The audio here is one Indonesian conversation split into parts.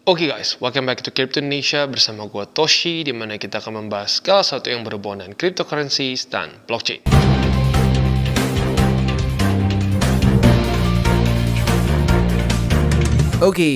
Oke guys, welcome back to Crypto Indonesia bersama gue Toshi, di mana kita akan membahas segala sesuatu yang berhubungan dengan cryptocurrencies dan blockchain. Oke,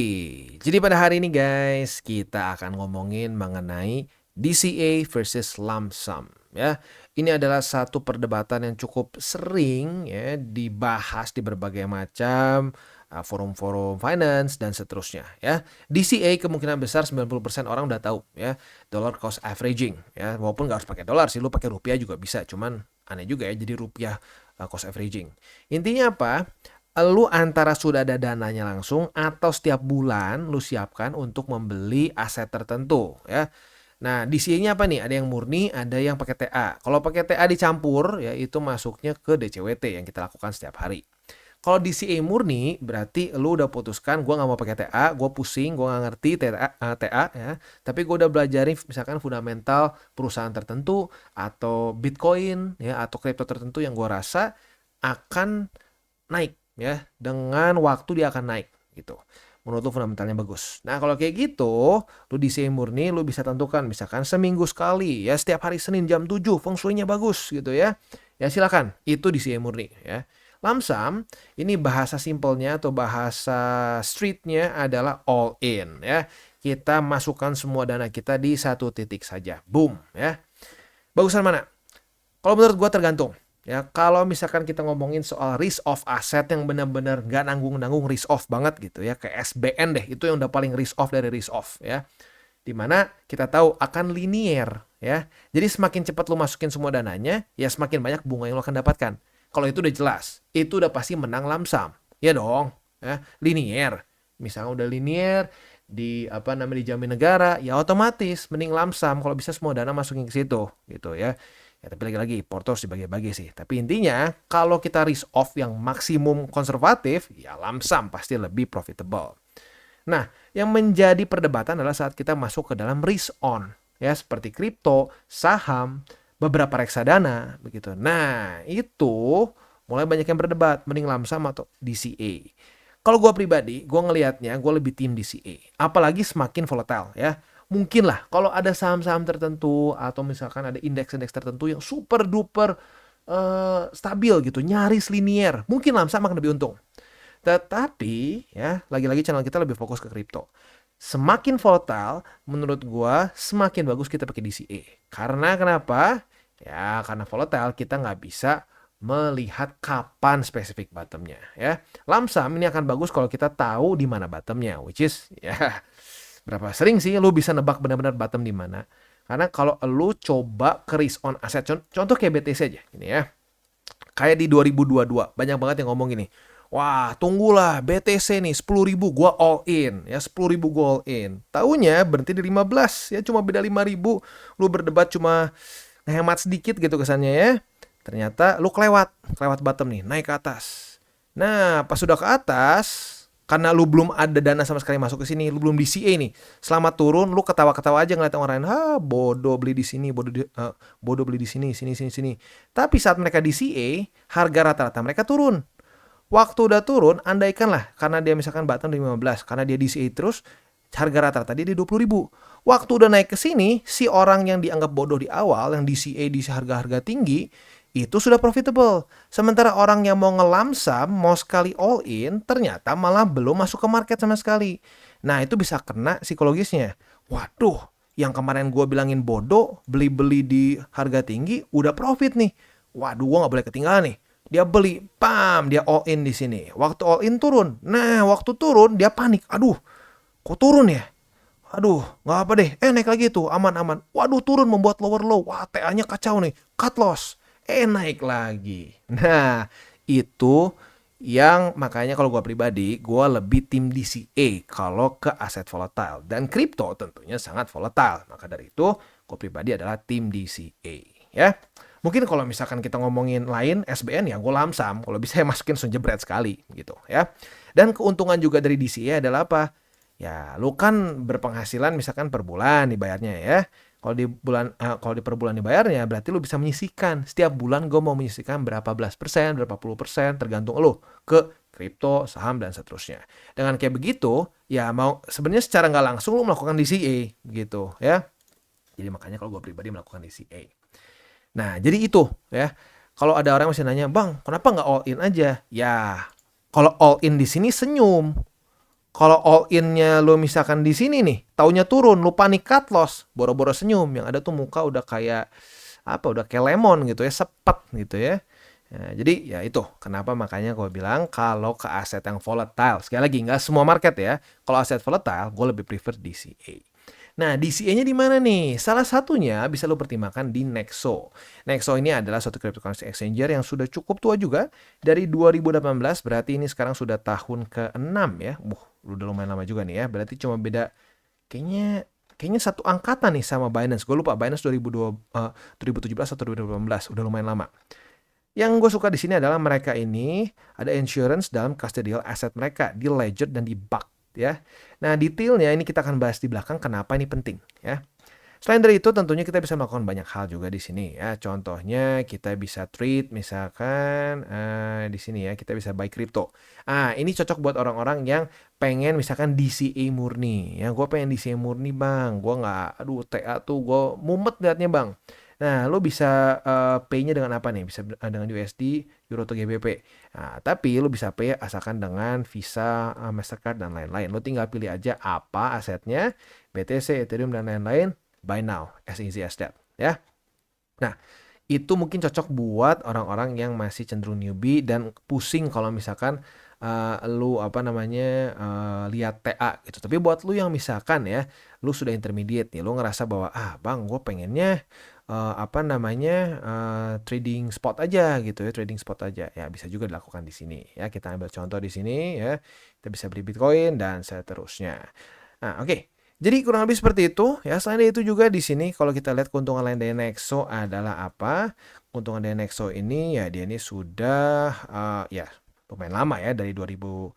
jadi pada hari ini guys, kita akan ngomongin mengenai DCA versus lump sum ya. Ini adalah satu perdebatan yang cukup sering ya dibahas di berbagai macam forum-forum finance dan seterusnya ya. DCA kemungkinan besar 90% orang udah tahu ya, dollar cost averaging ya. Walaupun nggak harus pakai dolar sih, lu pakai rupiah juga bisa, cuman aneh juga ya jadi rupiah cost averaging. Intinya apa? Lu antara sudah ada dananya langsung atau setiap bulan lu siapkan untuk membeli aset tertentu ya. Nah, DCA-nya apa nih? Ada yang murni, ada yang pakai TA. Kalau pakai TA dicampur ya itu masuknya ke DCWT yang kita lakukan setiap hari. Kalau DCA murni berarti lu udah putuskan gue nggak mau pakai TA, gue pusing, gue nggak ngerti TA ya. Tapi gue udah belajarin misalkan fundamental perusahaan tertentu atau Bitcoin ya atau kripto tertentu yang gue rasa akan naik ya, dengan waktu dia akan naik gitu. Menurut lu fundamentalnya bagus. Nah, kalau kayak gitu, lu DCA murni lu bisa tentukan misalkan seminggu sekali ya, setiap hari Senin jam 7 feng shui-nya bagus gitu ya. Ya silakan, itu DCA murni ya. Lump sum, ini bahasa simpelnya atau bahasa streetnya adalah all in ya. Kita masukkan semua dana kita di satu titik saja. Boom ya. Bagusan mana? Kalau menurut gua tergantung. Ya, kalau misalkan kita ngomongin soal risk off aset yang benar-benar nggak nanggung-nanggung risk off banget gitu ya, kayak SBN deh, itu yang udah paling risk off dari risk off ya. Dimana kita tahu akan linear ya. Jadi semakin cepat lu masukin semua dananya, ya semakin banyak bunga yang lu akan dapatkan. Kalau itu udah jelas, itu udah pasti menang lump sum. Ya dong, ya, linear. Misalnya udah linear di dijamin negara, ya otomatis mending lump sum kalau bisa semua dana masukin ke situ gitu ya. Ya, tapi lagi-lagi porto harus dibagi-bagi sih. Tapi intinya kalau kita risk off yang maksimum konservatif, ya lump sum pasti lebih profitable. Nah, yang menjadi perdebatan adalah saat kita masuk ke dalam risk on, ya seperti kripto, saham, beberapa reksadana, begitu. Nah, itu mulai banyak yang berdebat, mending lump sum atau DCA. Kalau gue pribadi, gue ngelihatnya gue lebih tim DCA. Apalagi semakin volatile ya. Mungkin lah kalau ada saham-saham tertentu atau misalkan ada indeks-indeks tertentu yang super duper stabil gitu, nyaris linear, mungkin lump sum akan lebih untung. Tetapi ya lagi-lagi channel kita lebih fokus ke kripto. Semakin volatile menurut gua semakin bagus kita pakai DCA. Karena kenapa? Ya karena volatile kita nggak bisa melihat kapan spesifik bottomnya ya. Lump sum ini akan bagus kalau kita tahu di mana bottomnya, which is ya berapa sering sih lu bisa nebak benar-benar bottom di mana? Karena kalau lu coba ke risk on aset, contoh kayak BTC aja ini ya. Kayak di 2022 banyak banget yang ngomong gini. Wah, tunggulah BTC nih 10.000 gua all in ya, 10.000 gua all in. Taunya berhenti di 15 ya, cuma beda 5.000. Lu berdebat cuma ngehemat sedikit gitu kesannya ya. Ternyata lu kelewat bottom nih, naik ke atas. Nah, pas sudah ke atas, karena lu belum ada dana sama sekali masuk ke sini, lu belum DCA nih. Selama turun lu ketawa-ketawa aja ngeliat orang lain, bodoh beli di sini, bodoh beli di sini, sini. Tapi saat mereka DCA, harga rata-rata mereka turun. Waktu udah turun, andaikanlah karena dia misalkan bottom di 15, karena dia DCA terus, harga rata-rata dia di 20.000. Waktu udah naik ke sini, si orang yang dianggap bodoh di awal, yang DCA di harga-harga tinggi, itu sudah profitable. Sementara orang yang mau ngelamsam, mau sekali all in, ternyata malah belum masuk ke market sama sekali. Nah, itu bisa kena psikologisnya. Waduh, yang kemarin gue bilangin bodoh, beli-beli di harga tinggi, udah profit nih. Waduh, gue gak boleh ketinggalan nih. Dia beli, pam, dia all in di sini. Waktu all in turun. Nah, waktu turun dia panik. Aduh, kok turun ya? Aduh, nggak apa deh. Naik lagi tuh, aman-aman. Waduh, turun membuat lower low. Wah, TA-nya kacau nih. Cut loss. Naik lagi. Nah, itu yang makanya kalau gue pribadi, gue lebih tim DCA kalau ke aset volatile. Dan kripto tentunya sangat volatile. Maka dari itu, gue pribadi adalah tim DCA. Ya. Mungkin kalau misalkan kita ngomongin lain, SBN ya gue lump sum. Kalau bisa ya masukin jebret sekali gitu ya. Dan keuntungan juga dari DCA adalah apa? Ya lu kan berpenghasilan misalkan per bulan dibayarnya ya. Kalau di per bulan dibayarnya berarti lu bisa menyisihkan. Setiap bulan gue mau menyisihkan berapa belas persen, berapa puluh persen tergantung lu ke kripto, saham, dan seterusnya. Dengan kayak begitu, ya mau sebenarnya secara nggak langsung lu melakukan DCA gitu ya. Jadi makanya kalau gue pribadi melakukan DCA. Nah, jadi itu ya. Kalau ada orang masih nanya, "Bang, kenapa nggak all in aja?" Ya, kalau all in di sini senyum. Kalau all in-nya lu misalkan di sini nih, taunya turun, lu panik cut loss, boro-boro senyum, yang ada tuh muka udah kayak apa, udah kayak lemon gitu ya, sepet gitu ya. Nah, jadi ya itu kenapa makanya gue bilang kalau ke aset yang volatile, sekali lagi nggak semua market ya. Kalau aset volatile, gue lebih prefer DCA. Nah, DCA-nya di mana nih? Salah satunya bisa lo pertimbangkan di Nexo. Nexo ini adalah suatu cryptocurrency exchanger yang sudah cukup tua juga. Dari 2018, berarti ini sekarang sudah tahun ke-6 ya. Udah lumayan lama juga nih ya. Berarti cuma beda kayaknya satu angkatan nih sama Binance. Gue lupa Binance 2017 atau 2018. Udah lumayan lama. Yang gue suka di sini adalah mereka ini ada insurance dalam custodial asset mereka di ledger dan di buck ya. Nah, detailnya ini kita akan bahas di belakang kenapa ini penting ya. Selain dari itu tentunya kita bisa melakukan banyak hal juga di sini ya. Contohnya kita bisa trade misalkan di sini ya, kita bisa buy crypto. Ini cocok buat orang-orang yang pengen misalkan DCA murni ya. Gue pengen DCA murni, Bang. Gue nggak, aduh TA tuh gue mumet liatnya, Bang. Nah, lo bisa pay-nya dengan apa nih? Bisa dengan USD, Euro atau GBP. Nah, tapi lo bisa pay asalkan dengan Visa, Mastercard, dan lain-lain. Lo tinggal pilih aja apa asetnya, BTC, Ethereum, dan lain-lain. Buy now, as easy as that. Ya. Nah, itu mungkin cocok buat orang-orang yang masih cenderung newbie dan pusing kalau misalkan lu lihat TA gitu. Tapi buat lu yang misalkan ya, lu sudah intermediate nih, lu ngerasa bahwa bang, gue pengennya trading spot aja gitu ya, trading spot aja. Ya bisa juga dilakukan di sini ya. Kita ambil contoh di sini ya. Kita bisa beli Bitcoin dan seterusnya. Nah, oke. Jadi kurang lebih seperti itu ya. Selain itu juga di sini kalau kita lihat keuntungan lain dari Nexo adalah apa? Keuntungan dari Nexo ini ya dia ini sudah ya lumayan lama ya, dari 2018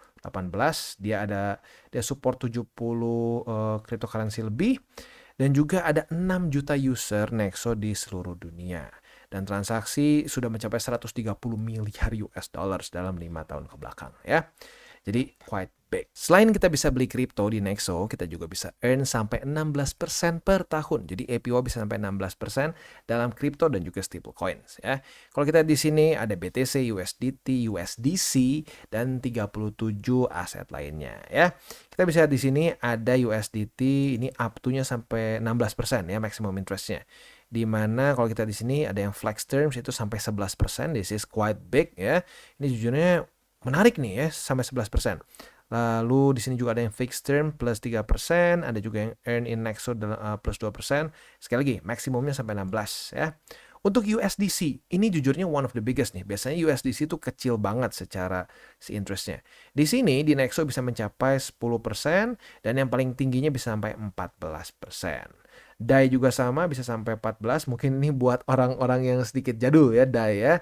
dia support 70 cryptocurrency lebih, dan juga ada 6 juta user Nexo di seluruh dunia. Dan transaksi sudah mencapai 130 miliar US dollars dalam 5 tahun ke belakang ya. Jadi quite big. Selain kita bisa beli kripto di Nexo, kita juga bisa earn sampai 16% per tahun. Jadi APY bisa sampai 16% dalam kripto dan juga stablecoins ya. Kalau kita di sini ada BTC, USDT, USDC, dan 37 aset lainnya ya. Kita bisa di sini ada USDT, ini up to-nya sampai 16% ya maximum interest-nya. Di mana kalau kita di sini ada yang flex terms itu sampai 11%. This is quite big ya. Ini jujurnya menarik nih ya, sampai 11%. Lalu di sini juga ada yang fixed term plus 3%, ada juga yang earn in Nexo plus 2%. Sekali lagi, maksimumnya sampai 16 ya. Untuk USDC, ini jujurnya one of the biggest nih. Biasanya USDC itu kecil banget secara si interestnya. Di sini di Nexo bisa mencapai 10% dan yang paling tingginya bisa sampai 14%. DAI juga sama, bisa sampai 14. Mungkin ini buat orang-orang yang sedikit jadul ya, DAI ya.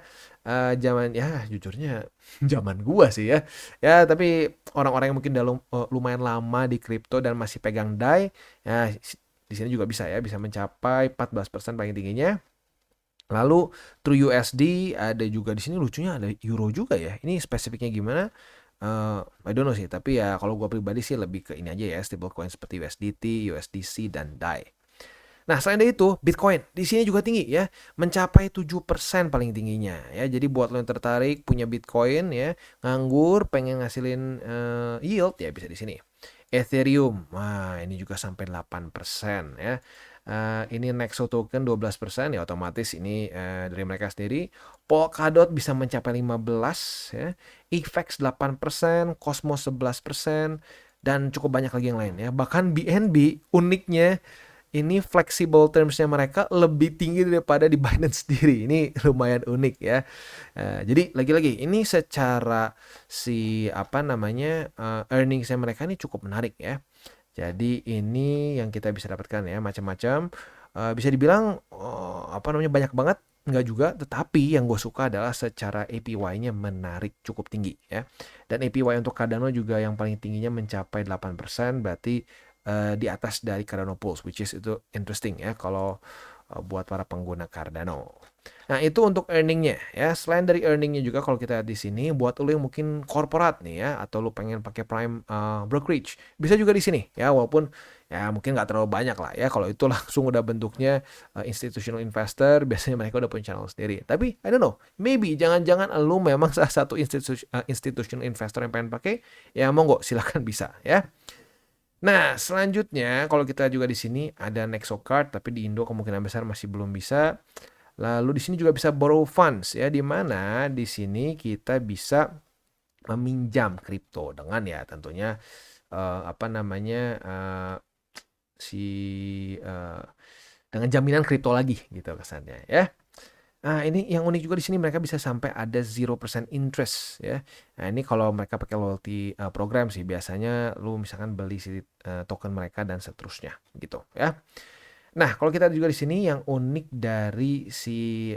Zaman ya jujurnya zaman gua sih ya. Ya, tapi orang-orang yang mungkin udah lumayan lama di kripto dan masih pegang DAI, ya di sini juga bisa ya, bisa mencapai 14% paling tingginya. Lalu True USD ada juga di sini, lucunya ada Euro juga ya. Ini spesifiknya gimana? I don't know sih, tapi ya kalau gua pribadi sih lebih ke ini aja ya, stablecoin seperti USDT, USDC, dan DAI. Nah, selain dari itu, Bitcoin di sini juga tinggi ya, mencapai 7% paling tingginya ya. Jadi buat lo yang tertarik punya Bitcoin ya, nganggur, pengen ngasilin yield ya bisa di sini. Ethereum, ini juga sampai 8% ya. Ini Nexo token 12% ya, otomatis ini dari mereka sendiri. Polkadot bisa mencapai 15 ya. EFX 8%, Cosmos 11%, dan cukup banyak lagi yang lain ya. Bahkan BNB uniknya ini flexible terms-nya mereka lebih tinggi daripada di Binance sendiri. Ini lumayan unik ya. Jadi lagi-lagi ini secara earnings-nya mereka ini cukup menarik ya. Jadi ini yang kita bisa dapatkan ya, macam-macam. Bisa dibilang banyak banget, enggak juga, tetapi yang gue suka adalah secara APY-nya menarik, cukup tinggi ya. Dan APY untuk Cardano juga yang paling tingginya mencapai 8%, berarti di atas dari Cardano Pulse, which is itu interesting ya kalau buat para pengguna Cardano. Nah, itu untuk earningnya ya. Selain dari earningnya juga kalau kita lihat di sini buat lo yang mungkin korporat nih ya atau lo pengen pakai prime brokerage, bisa juga di sini ya walaupun ya mungkin nggak terlalu banyak lah ya kalau itu langsung udah bentuknya institutional investor, biasanya mereka udah punya channel sendiri. Tapi I don't know, maybe jangan-jangan lo memang salah satu institutional investor yang pengen pakai, ya monggo silakan bisa ya. Nah, selanjutnya kalau kita juga di sini ada Nexo Card, tapi di Indo kemungkinan besar masih belum bisa. Lalu di sini juga bisa borrow funds ya, di mana di sini kita bisa meminjam kripto dengan ya tentunya apa namanya si dengan jaminan kripto lagi gitu kesannya ya. Nah, ini yang unik juga di sini mereka bisa sampai ada 0% interest ya. Nah, ini kalau mereka pakai loyalty program sih biasanya lu misalkan beli si token mereka dan seterusnya gitu ya. Nah, kalau kita juga di sini yang unik dari si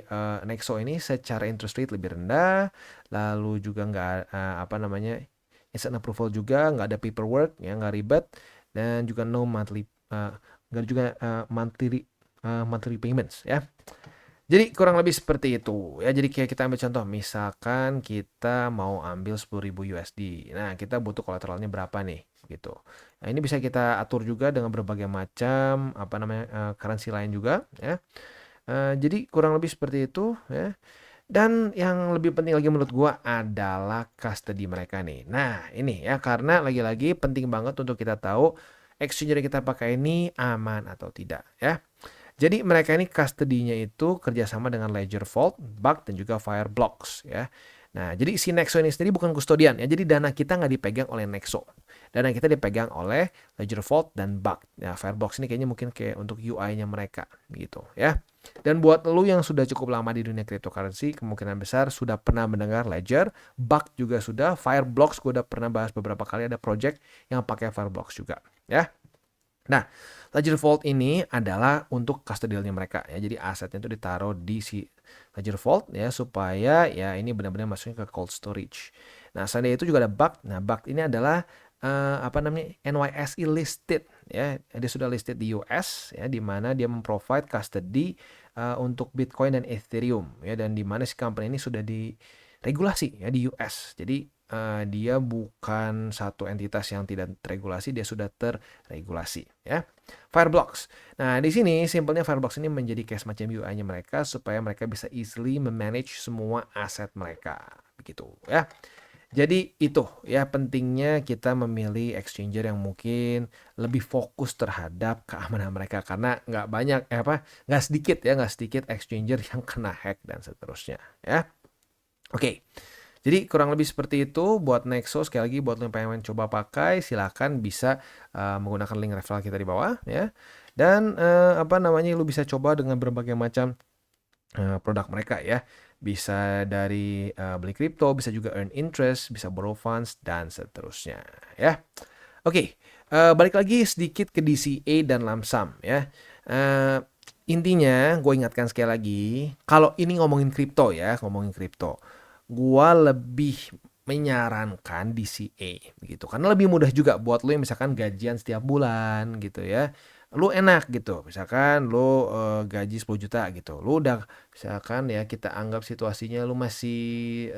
Nexo ini secara interest rate lebih rendah, lalu juga nggak apa namanya instant approval juga, nggak ada paperwork ya, nggak ribet, dan juga no monthly nggak juga monthly payments ya. Jadi kurang lebih seperti itu ya. Jadi kayak kita ambil contoh, misalkan kita mau ambil 10.000 USD. Nah, kita butuh kolateralnya berapa nih gitu. Nah, ini bisa kita atur juga dengan berbagai macam apa namanya currency lain juga ya. Jadi kurang lebih seperti itu ya. Dan yang lebih penting lagi menurut gua adalah custody mereka nih. Nah, ini ya karena lagi-lagi penting banget untuk kita tahu exchange yang kita pakai ini aman atau tidak ya. Jadi mereka ini custody-nya itu kerjasama dengan Ledger Vault, Bakkt, dan juga Fireblocks ya. Nah, jadi si Nexo ini sendiri bukan kustodian ya. Jadi dana kita nggak dipegang oleh Nexo. Dana kita dipegang oleh Ledger Vault dan Bakkt. Nah, Fireblocks ini kayaknya mungkin kayak untuk UI-nya mereka gitu ya. Dan buat lu yang sudah cukup lama di dunia cryptocurrency, kemungkinan besar sudah pernah mendengar Ledger, Bakkt juga sudah, Fireblocks gue udah pernah bahas beberapa kali ada project yang pakai Fireblocks juga ya. Nah, Ledger Vault ini adalah untuk custodialnya mereka ya. Jadi asetnya itu ditaruh di si Ledger Vault ya supaya ya ini benar-benar masuknya ke cold storage. Nah, selain itu juga ada Bakkt. Nah, Bakkt ini adalah apa namanya NYSE listed ya. Dia sudah listed di US ya di mana dia memprovide custody untuk Bitcoin dan Ethereum ya dan di mana si company ini sudah diregulasi ya di US. Jadi dia bukan satu entitas yang tidak terregulasi, dia sudah terregulasi ya. Fireblocks. Nah, di sini simpelnya Fireblocks ini menjadi kayak semacam UI-nya mereka supaya mereka bisa easily memanage semua aset mereka begitu ya. Jadi itu ya pentingnya kita memilih exchanger yang mungkin lebih fokus terhadap keamanan mereka karena nggak sedikit exchanger yang kena hack dan seterusnya ya. Oke. Jadi kurang lebih seperti itu buat Nexo. Sekali lagi buat lo yang pengen coba pakai silahkan bisa menggunakan link referral kita di bawah ya. Dan apa namanya lu bisa coba dengan berbagai macam produk mereka ya. Bisa dari beli kripto, bisa juga earn interest, bisa borrow funds dan seterusnya ya. Oke, balik lagi sedikit ke DCA dan lump sum ya. Intinya gue ingatkan sekali lagi, kalau ini ngomongin kripto ya, gua lebih menyarankan DCA begitu. Karena lebih mudah juga buat lo yang misalkan gajian setiap bulan gitu ya. Lu enak gitu. Misalkan lu gaji 10 juta gitu. Lu udah misalkan ya kita anggap situasinya lu masih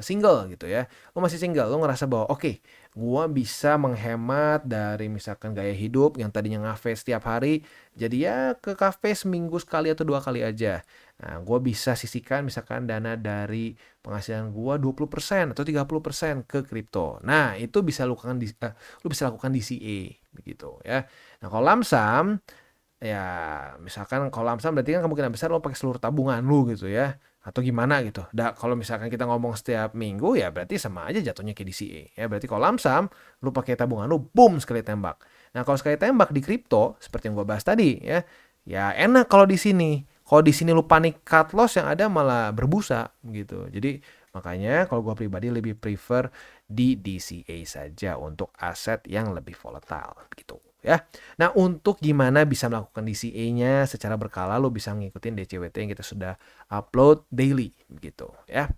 single gitu ya. Lu masih single, lu ngerasa bahwa oke, gua bisa menghemat dari misalkan gaya hidup yang tadinya ngafe setiap hari jadi ya ke kafe seminggu sekali atau 2 kali aja. Nah, gue bisa sisihkan misalkan dana dari penghasilan gue 20% atau 30% ke kripto. Nah, itu bisa lu bisa lakukan DCA begitu ya. Nah, kalau lump sum ya misalkan kalau lump sum berarti kan kemungkinan besar lo pakai seluruh tabungan lu gitu ya. Atau gimana gitu. Kalau misalkan kita ngomong setiap minggu ya berarti sama aja jatuhnya ke DCA ya. Berarti kalau lump sum lu pakai tabungan lu boom sekali tembak. Nah, kalau sekali tembak di kripto seperti yang gue bahas tadi ya. Ya enak kalau di sini. Kalau di sini lu panik cut loss yang ada malah berbusa gitu. Jadi makanya kalau gue pribadi lebih prefer di DCA saja untuk aset yang lebih volatile gitu ya. Nah, untuk gimana bisa melakukan DCA-nya secara berkala, lu bisa ngikutin DCWT yang kita sudah upload daily gitu ya.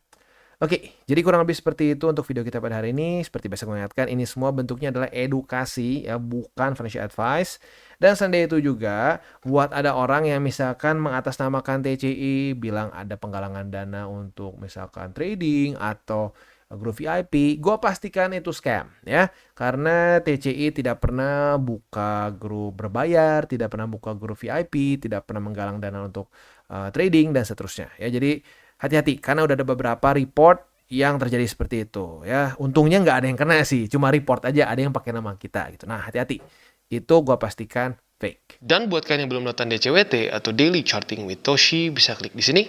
Oke, jadi kurang lebih seperti itu untuk video kita pada hari ini. Seperti biasa gue ingatkan, ini semua bentuknya adalah edukasi ya, bukan financial advice. Dan selain itu juga, buat ada orang yang misalkan mengatasnamakan TCI, bilang ada penggalangan dana untuk misalkan trading atau grup VIP, gue pastikan itu scam ya. Karena TCI tidak pernah buka grup berbayar, tidak pernah buka grup VIP, tidak pernah menggalang dana untuk trading dan seterusnya ya. Jadi hati-hati karena udah ada beberapa report yang terjadi seperti itu ya. Untungnya nggak ada yang kena sih, cuma report aja ada yang pakai nama kita gitu. Nah hati-hati, itu gua pastikan fake. Dan buat kalian yang belum nonton DCWT atau Daily Charting with Toshi, bisa klik di sini,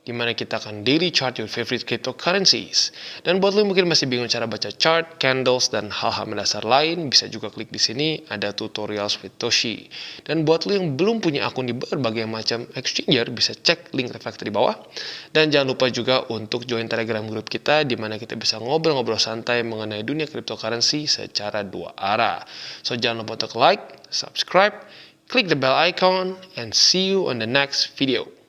di mana kita akan daily chart your favorite cryptocurrencies. Dan buat lo yang mungkin masih bingung cara baca chart, candles, dan hal-hal mendasar lain, bisa juga klik di sini, ada tutorials with Toshi. Dan buat lo yang belum punya akun di berbagai macam exchanger, bisa cek link reflektor di bawah. Dan jangan lupa juga untuk join Telegram group kita, di mana kita bisa ngobrol-ngobrol santai mengenai dunia cryptocurrency secara dua arah. So jangan lupa untuk like, subscribe, click the bell icon, and see you on the next video.